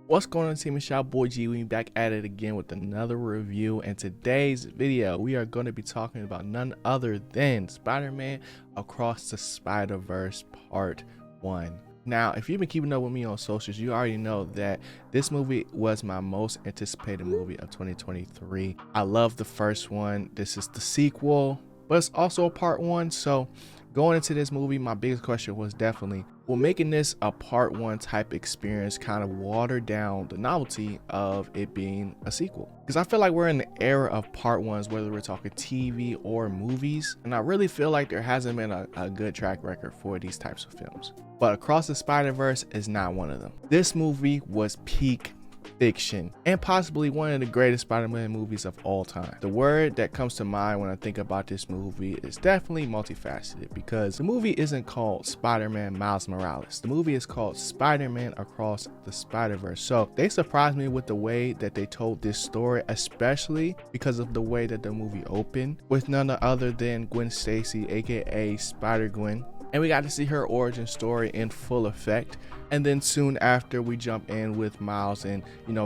What's going on, team? It's your boy G. We back at it again with another review. And today's video, we are going to be talking about none other than Spider-Man Across the Spider-Verse Part 1. Now, if you've been keeping up with me on socials, you already know that this movie was my most anticipated movie of 2023. I love the first one. This is the sequel, but it's also a part 1. So going into this movie, my biggest question was definitely, will making this a part 1 type experience kind of water down the novelty of it being a sequel? Because I feel like we're in the era of part 1s, whether we're talking TV or movies, and I really feel like there hasn't been a good track record for these types of films. But Across the Spider-Verse is not one of them. This movie was peak fiction and possibly one of the greatest Spider-Man movies of all time. The word that comes to mind when I think about this movie is definitely multifaceted, because the movie isn't called Spider-Man Miles Morales. The movie is called Spider-Man Across the Spider-Verse. So they surprised me with the way that they told this story, especially because of the way that the movie opened with none other than Gwen Stacy, aka Spider-Gwen. And we got to see her origin story in full effect. And then soon after, we jump in with Miles and,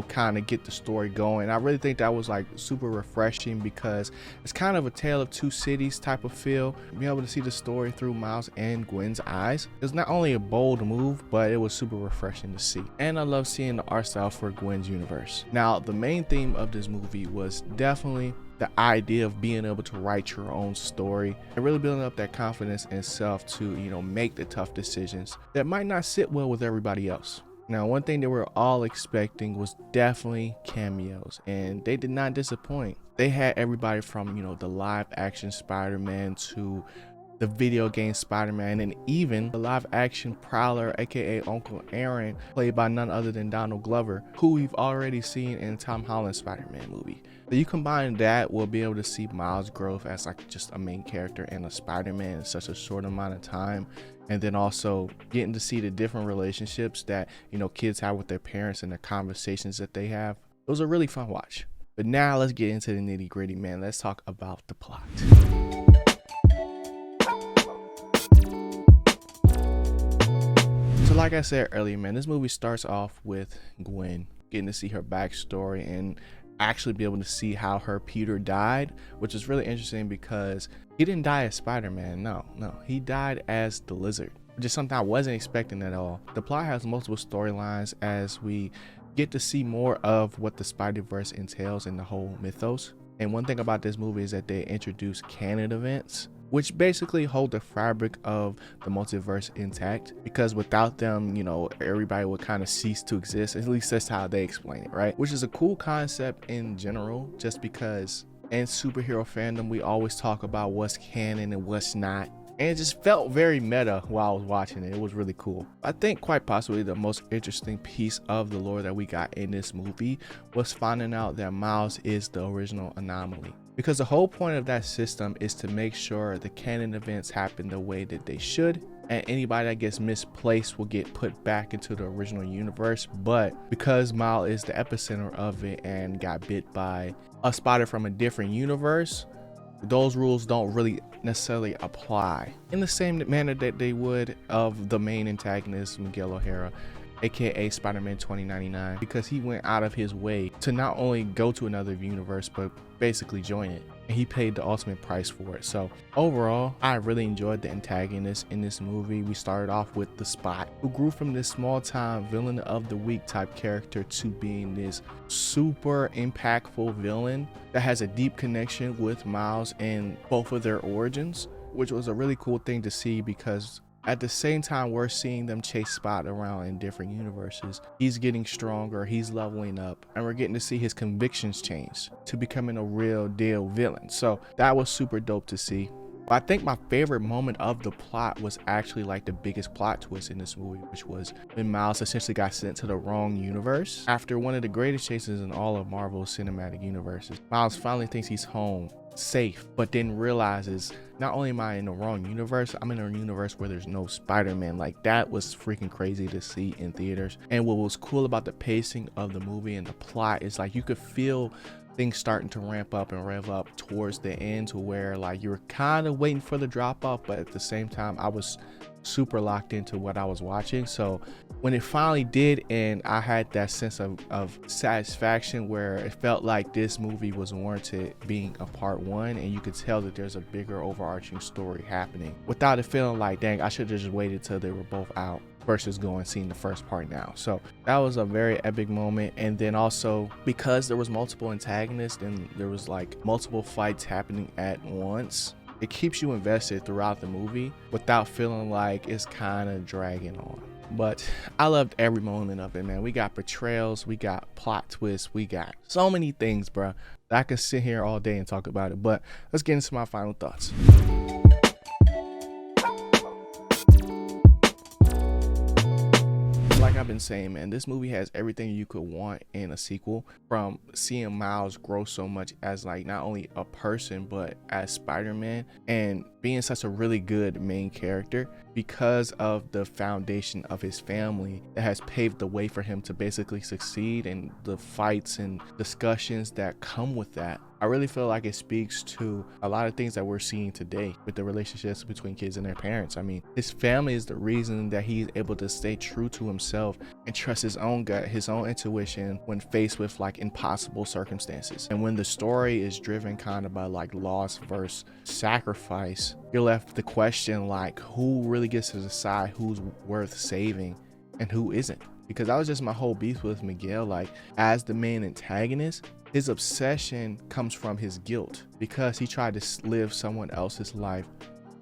kind of get the story going. I really think that was like super refreshing, because it's kind of a tale of two cities type of feel. Being able to see the story through Miles and Gwen's eyes is not only a bold move, but it was super refreshing to see. And I love seeing the art style for Gwen's universe. Now, the main theme of this movie was definitely the idea of being able to write your own story and really building up that confidence in self to, make the tough decisions that might not sit well with everybody else. Now, one thing that we're all expecting was definitely cameos, and they did not disappoint. They had everybody from, the live action Spider-Man to the video game Spider-Man, and even the live action Prowler, aka Uncle Aaron, played by none other than Donald Glover, who we've already seen in Tom Holland's Spider-Man movie. So you combine that, we'll be able to see Miles' growth as like just a main character and a Spider-Man in such a short amount of time. And then also getting to see the different relationships that, kids have with their parents and the conversations that they have. It was a really fun watch. But now let's get into the nitty gritty, man. Let's talk about the plot. So like I said earlier, man, this movie starts off with Gwen getting to see her backstory and actually be able to see how her Peter died, which is really interesting because he didn't die as Spider-Man. No, he died as the Lizard, which is something I wasn't expecting at all. The plot has multiple storylines as we get to see more of what the Spider-Verse entails in the whole mythos. And one thing about this movie is that they introduce canon events, which basically hold the fabric of the multiverse intact, because without them, everybody would kind of cease to exist. At least that's how they explain it, right? Which is a cool concept in general, just because in superhero fandom, we always talk about what's canon and what's not. And it just felt very meta while I was watching it. It was really cool. I think quite possibly the most interesting piece of the lore that we got in this movie was finding out that Miles is the original anomaly. Because the whole point of that system is to make sure the canon events happen the way that they should, and anybody that gets misplaced will get put back into the original universe. But because Miles is the epicenter of it and got bit by a spider from a different universe, those rules don't really necessarily apply in the same manner that they would of the main antagonist, Miguel O'Hara, aka Spider-Man 2099, because he went out of his way to not only go to another universe but basically join it, and he paid the ultimate price for it. So overall, I really enjoyed the antagonist in this movie. We started off with the Spot, who grew from this small-time villain of the week type character to being this super impactful villain that has a deep connection with Miles and both of their origins, which was a really cool thing to see, because at the same time we're seeing them chase Spot around in different universes, he's getting stronger, he's leveling up, and we're getting to see his convictions change to becoming a real deal villain. So that was super dope to see. But I think my favorite moment of the plot was actually like the biggest plot twist in this movie, which was when Miles essentially got sent to the wrong universe after one of the greatest chases in all of Marvel's cinematic universes. Miles finally thinks he's home, safe, but then realizes, not only am I in the wrong universe, I'm in a universe where there's no Spider-Man. Like, that was freaking crazy to see in theaters. And what was cool about the pacing of the movie and the plot is like you could feel things starting to ramp up and rev up towards the end, to where like you were kind of waiting for the drop off, but at the same time I was super locked into what I was watching. So when it finally did end, I had that sense of satisfaction where it felt like this movie was warranted being a part one, and you could tell that there's a bigger overarching story happening without it feeling like, dang, I should have just waited till they were both out versus going seeing the first part now. So that was a very epic moment. And then also because there was multiple antagonists and there was like multiple fights happening at once, it keeps you invested throughout the movie without feeling like it's kind of dragging on. But I loved every moment of it, man. We got betrayals, we got plot twists, we got so many things, bro. I could sit here all day and talk about it. But let's get into my final thoughts. Like I've been saying, man, this movie has everything you could want in a sequel, from seeing Miles grow so much as like not only a person but as Spider-Man, and being such a really good main character because of the foundation of his family that has paved the way for him to basically succeed, and the fights and discussions that come with that. I really feel like it speaks to a lot of things that we're seeing today with the relationships between kids and their parents. I mean, his family is the reason that he's able to stay true to himself and trust his own gut, his own intuition when faced with like impossible circumstances. And when the story is driven kind of by like loss versus sacrifice, you're left with the question like, who really gets to decide who's worth saving and who isn't? Because that was just my whole beef with Miguel. Like, as the main antagonist, his obsession comes from his guilt because he tried to live someone else's life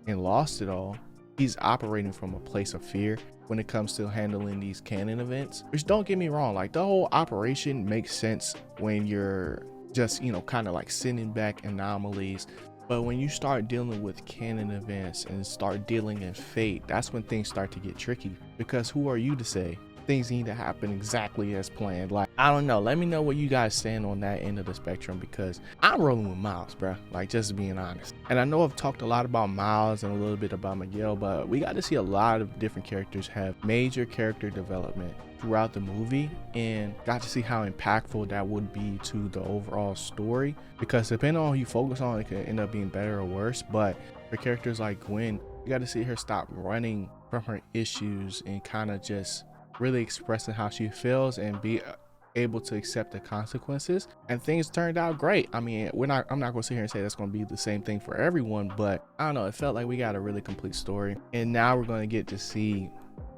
and lost it all. He's operating from a place of fear when it comes to handling these canon events, which, don't get me wrong, like the whole operation makes sense when you're just, you know, kind of like sending back anomalies. But when you start dealing with canon events and start dealing in fate, that's when things start to get tricky, because who are you to say things need to happen exactly as planned? Like, I don't know. Let me know where you guys stand on that end of the spectrum, because I'm rolling with Miles, bro. Like, just being honest. And I know I've talked a lot about Miles and a little bit about Miguel, but we got to see a lot of different characters have major character development throughout the movie, and got to see how impactful that would be to the overall story, because depending on who you focus on, it could end up being better or worse. But for characters like Gwen, you got to see her stop running from her issues and kind of just really expressing how she feels and be able to accept the consequences. And things turned out great. I mean, I'm not gonna sit here and say that's gonna be the same thing for everyone, but I don't know, it felt like we got a really complete story. And now we're gonna get to see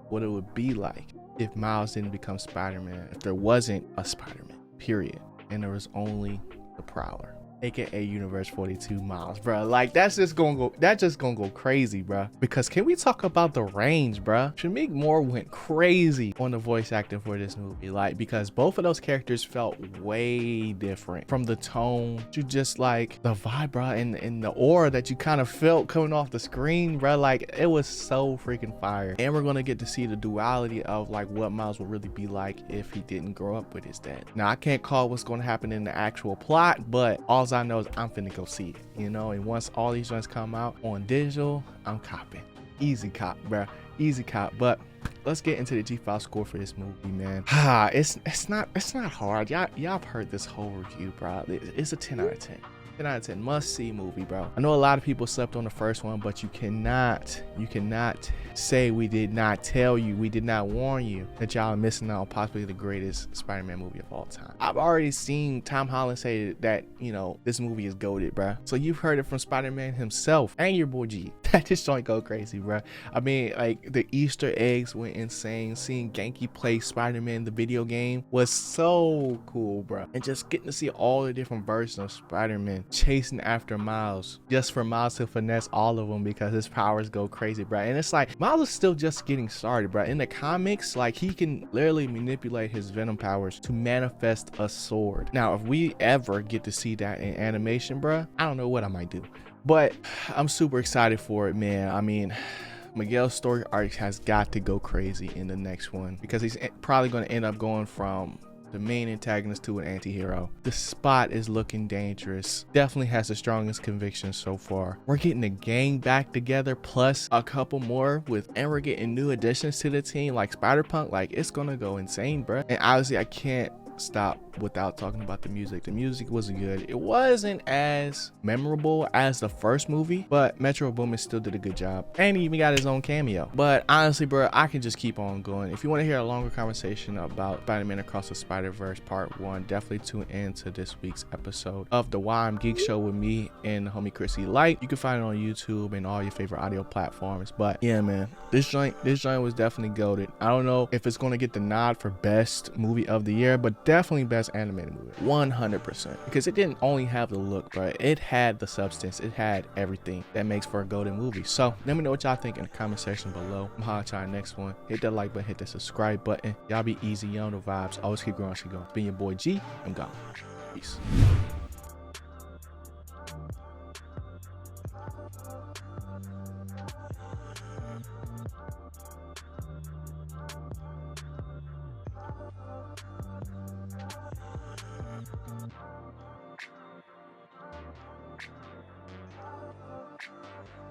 what it would be like if Miles didn't become Spider-Man, if there wasn't a Spider-Man, period, and there was only the Prowler, aka Universe 42 Miles, bro. Like, that's just gonna go crazy, bro. Because can we talk about the range, bro? Shamik Moore went crazy on the voice acting for this movie, like, because both of those characters felt way different, from the tone to just like the vibe, bro, and the aura that you kind of felt coming off the screen, bro. Like, it was so freaking fire. And we're gonna get to see the duality of like what Miles would really be like if he didn't grow up with his dad. Now, I can't call what's gonna happen in the actual plot, but all I know is I'm finna go see it, you know. And once all these ones come out on digital, I'm copping. Easy cop, bruh, easy cop. But let's get into the G5 score for this movie, man. It's not hard. Y'all have heard this whole review, bro. It's a 10 out of 10. 10 out of 10 must see movie, bro. I know a lot of people slept on the first one, but you cannot say we did not tell you, we did not warn you that y'all are missing out on possibly the greatest Spider-Man movie of all time. I've already seen Tom Holland say that, you know, this movie is goated, bro. So you've heard it from Spider-Man himself and your boy G. That just joint go crazy, bro. I mean, like, the Easter eggs went insane. Seeing Genki play Spider-Man the video game was so cool, bro. And just getting to see all the different versions of Spider-Man chasing after Miles, just for Miles to finesse all of them because his powers go crazy, bro. And it's like, Miles is still just getting started, bro. In the comics, like, he can literally manipulate his Venom powers to manifest a sword. Now, if we ever get to see that in animation, bro, I don't know what I might do. But I'm super excited for it, man. I mean, Miguel's story arc has got to go crazy in the next one, because he's probably going to end up going from the main antagonist to an anti-hero. The Spot is looking dangerous. Definitely has the strongest conviction so far. We're getting the gang back together, plus a couple more and we're getting new additions to the team like Spider-Punk. Like, it's gonna go insane, bro. And obviously I can't stop without talking about the music. The music was good. It wasn't as memorable as the first movie, but Metro Boomin still did a good job, and he even got his own cameo. But honestly, bro, I can just keep on going. If you want to hear a longer conversation about Spider-Man Across the Spider-Verse Part 1, definitely tune in to this week's episode of the Why I'm Geek Show with me and the homie Chrissy Light. You can find it on YouTube and all your favorite audio platforms. But yeah, man, this joint was definitely goated. I don't know if it's going to get the nod for best movie of the year, but definitely best animated movie, 100%, because it didn't only have the look, bro. It had the substance. It had everything that makes for a golden movie. So let me know what y'all think in the comment section below. I'm holla at y'all next one. Hit that like button, hit that subscribe button. Y'all be easy, y'all know vibes. Always keep growing, keep going. It's been your boy G. I'm gone. Peace.